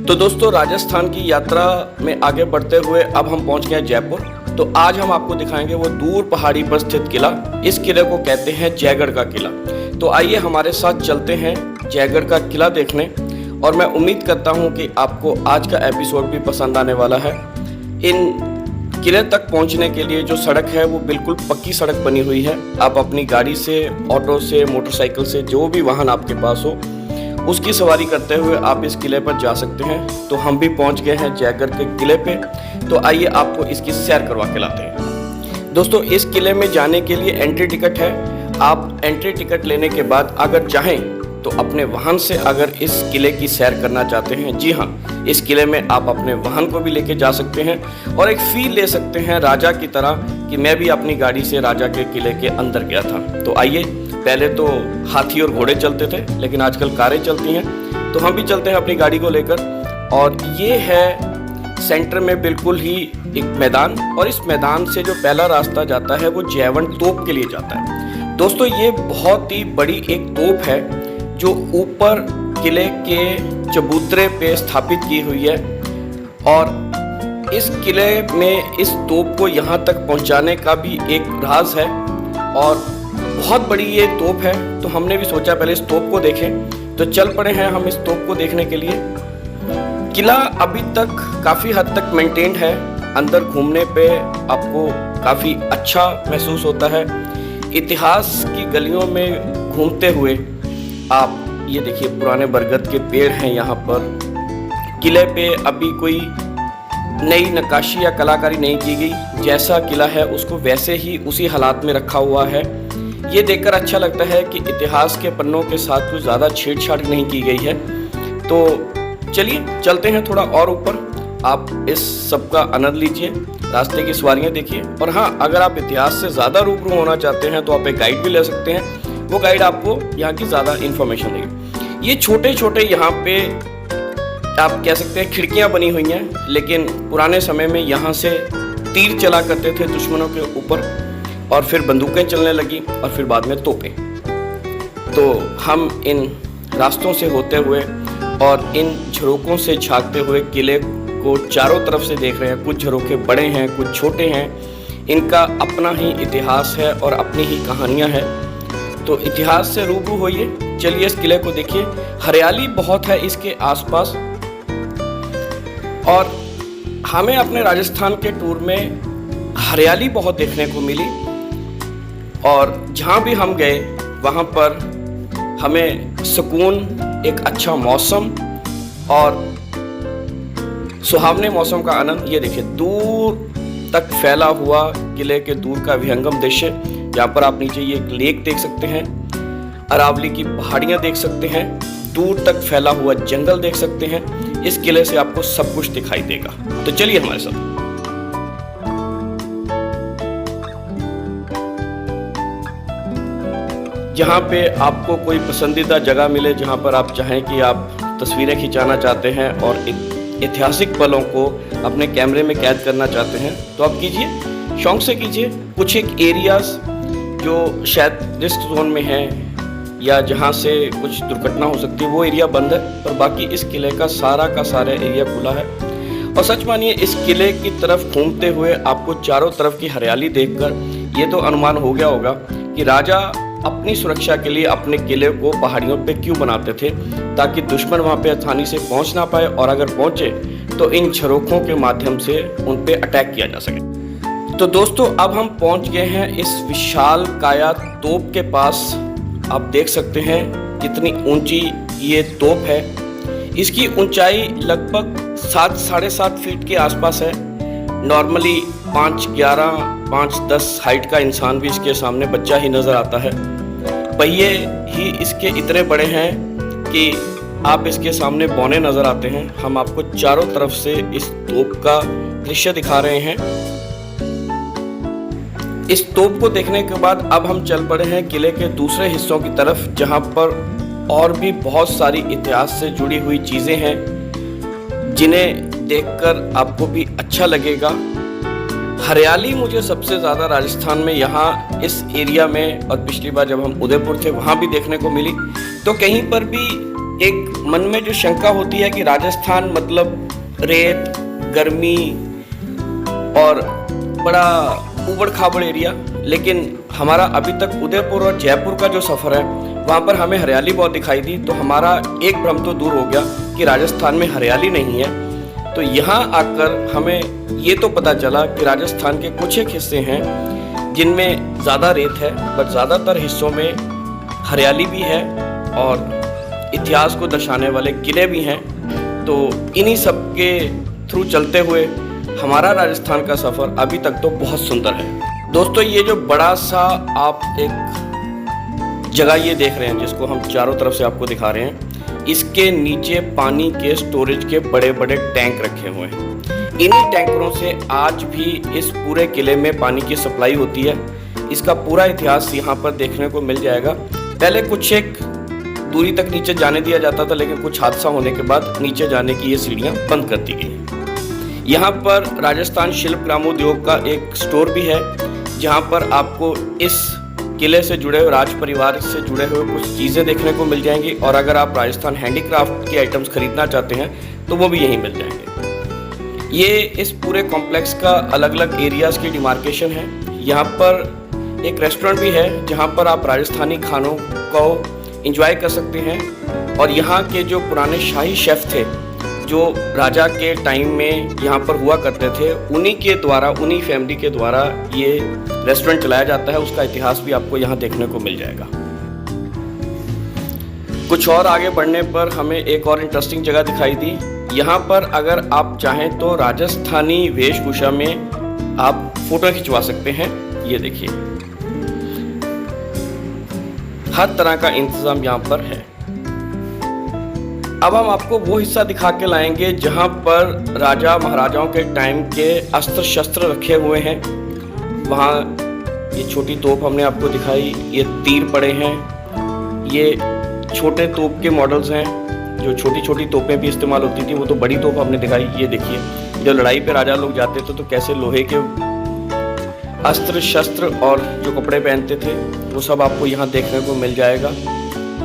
तो दोस्तों, राजस्थान की यात्रा में आगे बढ़ते हुए अब हम पहुंच गए जयपुर। तो आज हम आपको दिखाएंगे वो दूर पहाड़ी पर स्थित किला। इस किले को कहते हैं जयगढ़ का किला। तो आइए हमारे साथ चलते हैं जयगढ़ का किला देखने, और मैं उम्मीद करता हूं कि आपको आज का एपिसोड भी पसंद आने वाला है। इन किले तक पहुंचने के लिए जो सड़क है वो बिल्कुल पक्की सड़क बनी हुई है। आप अपनी गाड़ी से, ऑटो से, मोटरसाइकिल से, जो भी वाहन आपके पास हो, उसकी सवारी करते हुए आप इस किले पर जा सकते हैं। तो हम भी पहुंच गए हैं जयगढ़ के किले पे। तो आइए आपको इसकी सैर करवा के लाते हैं। दोस्तों, इस किले में जाने के लिए एंट्री टिकट है। आप एंट्री टिकट लेने के बाद अगर चाहें तो अपने वाहन से अगर इस किले की सैर करना चाहते हैं, जी हाँ, इस किले में आप अपने वाहन को भी लेके जा सकते हैं और एक फील ले सकते हैं राजा की तरह कि मैं भी अपनी गाड़ी से राजा के किले के अंदर गया था। तो आइए, पहले तो हाथी और घोड़े चलते थे, लेकिन आजकल कारें चलती हैं। तो हम भी चलते हैं अपनी गाड़ी को लेकर। और ये है सेंटर में बिल्कुल ही एक मैदान, और इस मैदान से जो पहला रास्ता जाता है वो जयवंत तोप के लिए जाता है। दोस्तों, ये बहुत ही बड़ी एक तोप है जो ऊपर किले के चबूतरे पे स्थापित की हुई है। और इस किले में इस तोप को यहाँ तक पहुँचाने का भी एक राज है, और बहुत बड़ी ये तोप है। तो हमने भी सोचा पहले इस तोप को देखें। तो चल पड़े हैं हम इस तोप को देखने के लिए। किला अभी तक काफ़ी हद तक मेंटेन्ड है। अंदर घूमने पे आपको काफ़ी अच्छा महसूस होता है। इतिहास की गलियों में घूमते हुए आप ये देखिए, पुराने बरगद के पेड़ हैं यहाँ पर। किले पे अभी कोई नई नक्काशी या कलाकारी नहीं की गई। जैसा किला है उसको वैसे ही उसी हालात में रखा हुआ है। ये देखकर अच्छा लगता है कि इतिहास के पन्नों के साथ कुछ ज़्यादा छेड़छाड़ नहीं की गई है। तो चलिए चलते हैं थोड़ा और ऊपर। आप इस सब का आनंद लीजिए, रास्ते की सवारियाँ देखिए। और हाँ, अगर आप इतिहास से ज़्यादा रूबरू होना चाहते हैं तो आप एक गाइड भी ले सकते हैं। वो गाइड आपको यहाँ की ज़्यादा इन्फॉर्मेशन देगा। ये छोटे छोटे यहाँ पे आप कह सकते हैं खिड़कियाँ बनी हुई हैं, लेकिन पुराने समय में यहाँ से तीर चला करते थे दुश्मनों के ऊपर, और फिर बंदूकें चलने लगी, और फिर बाद में तोपें। तो हम इन रास्तों से होते हुए और इन झरोकों से झांकते हुए किले को चारों तरफ से देख रहे हैं। कुछ झरोखे बड़े हैं, कुछ छोटे हैं। इनका अपना ही इतिहास है और अपनी ही कहानियाँ हैं। तो इतिहास से रूबरू होइए। चलिए इस किले को देखिए। हरियाली बहुत है इसके आसपास, और हमें अपने राजस्थान के टूर में हरियाली बहुत देखने को मिली। और जहाँ भी हम गए वहाँ पर हमें सुकून, एक अच्छा मौसम और सुहावने मौसम का आनंद। ये देखिए, दूर तक फैला हुआ किले के दूर का विहंगम दृश्य, जहाँ पर आप नीचे ये एक लेक देख सकते हैं, अरावली की पहाड़ियाँ देख सकते हैं, दूर तक फैला हुआ जंगल देख सकते हैं। इस किले से आपको सब कुछ दिखाई देगा। तो चलिए हमारे साथ। जहाँ पे आपको कोई पसंदीदा जगह मिले, जहाँ पर आप चाहें कि आप तस्वीरें खिंचाना चाहते हैं और ऐतिहासिक पलों को अपने कैमरे में कैद करना चाहते हैं, तो आप कीजिए, शौक से कीजिए। कुछ एक एरियाज जो शायद रिस्क जोन में है या जहाँ से कुछ दुर्घटना हो सकती है, वो एरिया बंद है, पर बाकी इस किले का सारा एरिया खुला है। और सच मानिए, इस किले की तरफ घूमते हुए आपको चारों तरफ की हरियाली देखकर ये तो अनुमान हो गया होगा कि राजा अपनी सुरक्षा के लिए अपने किले को पहाड़ियों पे क्यों बनाते थे, ताकि दुश्मन वहाँ पे आसानी से पहुँच ना पाए, और अगर पहुँचे तो इन झरोखों के माध्यम से उन पे अटैक किया जा सके। तो दोस्तों, अब हम पहुँच गए हैं इस विशाल काया तोप के पास। आप देख सकते हैं कितनी ऊंची ये तोप है। इसकी ऊंचाई लगभग 7-7.5 फीट के आसपास है। नॉर्मली 5'11", 5'10" हाइट का इंसान भी इसके सामने बच्चा ही नज़र आता है। पहिए ही इसके इतने बड़े हैं कि आप इसके सामने बौने नज़र आते हैं। हम आपको चारों तरफ से इस तोप का दृश्य दिखा रहे हैं। इस तोप को देखने के बाद अब हम चल पड़े हैं किले के दूसरे हिस्सों की तरफ, जहां पर और भी बहुत सारी इतिहास से जुड़ी हुई चीज़ें हैं जिन्हें देखकर आपको भी अच्छा लगेगा। हरियाली मुझे सबसे ज़्यादा राजस्थान में यहाँ इस एरिया में, और पिछली बार जब हम उदयपुर थे वहाँ भी देखने को मिली। तो कहीं पर भी एक मन में जो शंका होती है कि राजस्थान मतलब रेत, गर्मी और बड़ा ऊबड़ खाबड़ एरिया, लेकिन हमारा अभी तक उदयपुर और जयपुर का जो सफ़र है वहाँ पर हमें हरियाली बहुत दिखाई दी। तो हमारा एक भ्रम तो दूर हो गया कि राजस्थान में हरियाली नहीं है। तो यहाँ आकर हमें ये तो पता चला कि राजस्थान के कुछ एक हिस्से हैं जिनमें ज़्यादा रेत है, बट ज़्यादातर हिस्सों में हरियाली भी है और इतिहास को दर्शाने वाले किले भी हैं। तो इन्हीं सब के थ्रू चलते हुए हमारा राजस्थान का सफ़र अभी तक तो बहुत सुंदर है। दोस्तों, ये जो बड़ा सा आप एक जगह ये देख रहे हैं जिसको हम चारों तरफ से आपको दिखा रहे हैं, इसके नीचे पानी के स्टोरेज के बड़े बड़े टैंक रखे हुए हैं। इन्हीं टैंकरों से आज भी इस पूरे किले में पानी की सप्लाई होती है। इसका पूरा इतिहास यहाँ पर देखने को मिल जाएगा। पहले कुछ एक दूरी तक नीचे जाने दिया जाता था, लेकिन कुछ हादसा होने के बाद नीचे जाने की ये सीढ़ियाँ बंद कर दी गई। यहाँ पर राजस्थान शिल्प ग्रामोद्योग का एक स्टोर भी है, जहाँ पर आपको इस किले से जुड़े हुए, राज परिवार से जुड़े हुए कुछ चीज़ें देखने को मिल जाएंगी। और अगर आप राजस्थान हैंडीक्राफ्ट के आइटम्स खरीदना चाहते हैं तो वो भी यहीं मिल जाएंगे। ये इस पूरे कॉम्प्लेक्स का अलग अलग एरियाज़ की डिमार्केशन है। यहाँ पर एक रेस्टोरेंट भी है जहाँ पर आप राजस्थानी खानों को एंजॉय कर सकते हैं। और यहाँ के जो पुराने शाही शेफ़ थे, जो राजा के टाइम में यहाँ पर हुआ करते थे, उन्हीं के द्वारा, उन्हीं फैमिली के द्वारा ये रेस्टोरेंट चलाया जाता है। उसका इतिहास भी आपको यहाँ देखने को मिल जाएगा। कुछ और आगे बढ़ने पर हमें एक और इंटरेस्टिंग जगह दिखाई दी। यहाँ पर अगर आप चाहें तो राजस्थानी वेशभूषा में आप फोटो खिंचवा सकते हैं। ये देखिए, हर तरह का इंतजाम यहाँ पर है। अब हम आपको वो हिस्सा दिखा के लाएंगे जहाँ पर राजा महाराजाओं के टाइम के अस्त्र शस्त्र रखे हुए हैं। वहाँ ये छोटी तोप हमने आपको दिखाई, ये तीर पड़े हैं, ये छोटे तोप के मॉडल्स हैं। जो छोटी छोटी तोपें भी इस्तेमाल होती थी वो तो बड़ी तोप हमने दिखाई। ये देखिए, जब लड़ाई पे राजा लोग जाते थे तो कैसे लोहे के अस्त्र शस्त्र और जो कपड़े पहनते थे वो सब आपको यहाँ देखने को मिल जाएगा।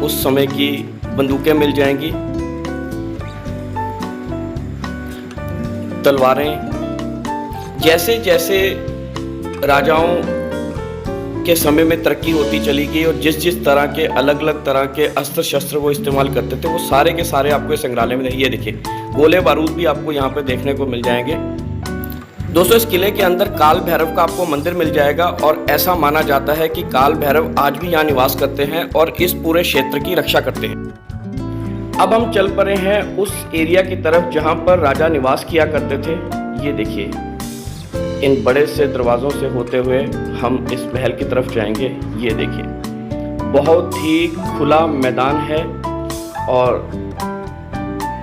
उस समय की बंदूकें मिल जाएंगी, तलवारें। जैसे जैसे राजाओं के समय में तरक्की होती चली गई और जिस जिस तरह के अलग अलग तरह के अस्त्र शस्त्र वो इस्तेमाल करते थे, वो सारे के सारे आपको इस संग्रहालय में, ये देखिए, गोले बारूद भी आपको यहाँ पे देखने को मिल जाएंगे। दोस्तों, इस किले के अंदर काल भैरव का आपको मंदिर मिल जाएगा और ऐसा माना जाता है कि काल भैरव आज भी यहाँ निवास करते हैं और इस पूरे क्षेत्र की रक्षा करते हैं। अब हम चल पड़े हैं उस एरिया की तरफ जहाँ पर राजा निवास किया करते थे। ये देखिए, इन बड़े से दरवाज़ों से होते हुए हम इस महल की तरफ जाएंगे। ये देखिए, बहुत ही खुला मैदान है और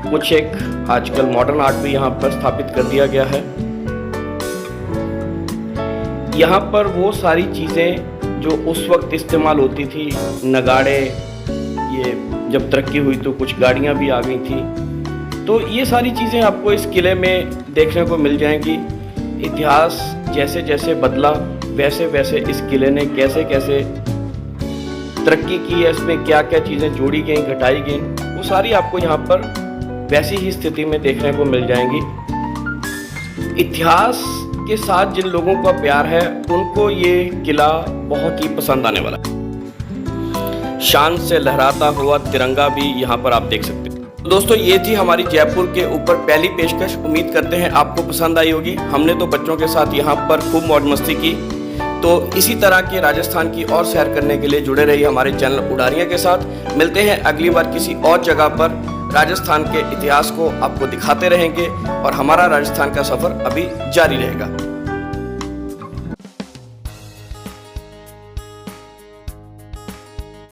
कुछ एक आजकल मॉडर्न आर्ट भी यहाँ पर स्थापित कर दिया गया है। यहाँ पर वो सारी चीज़ें जो उस वक्त इस्तेमाल होती थी, नगाड़े, ये जब तरक्की हुई तो कुछ गाड़ियाँ भी आ गई थी, तो ये सारी चीज़ें आपको इस किले में देखने को मिल जाएंगी। इतिहास जैसे जैसे बदला वैसे वैसे इस किले ने कैसे कैसे तरक्की की है, इसमें क्या क्या चीज़ें जोड़ी गई, घटाई गई, वो सारी आपको यहाँ पर वैसी ही स्थिति में देखने को मिल जाएंगी। इतिहास के साथ जिन लोगों का प्यार है उनको ये किला बहुत ही पसंद आने वाला है। शान से लहराता हुआ तिरंगा भी यहाँ पर आप देख सकते हैं। दोस्तों, ये थी हमारी जयपुर के ऊपर पहली पेशकश। उम्मीद करते हैं आपको पसंद आई होगी। हमने तो बच्चों के साथ यहाँ पर खूब मौज मस्ती की। तो इसी तरह के राजस्थान की और सैर करने के लिए जुड़े रहिए हमारे चैनल उड़ारियाँ के साथ। मिलते हैं अगली बार किसी और जगह पर। राजस्थान के इतिहास को आपको दिखाते रहेंगे और हमारा राजस्थान का सफ़र अभी जारी रहेगा।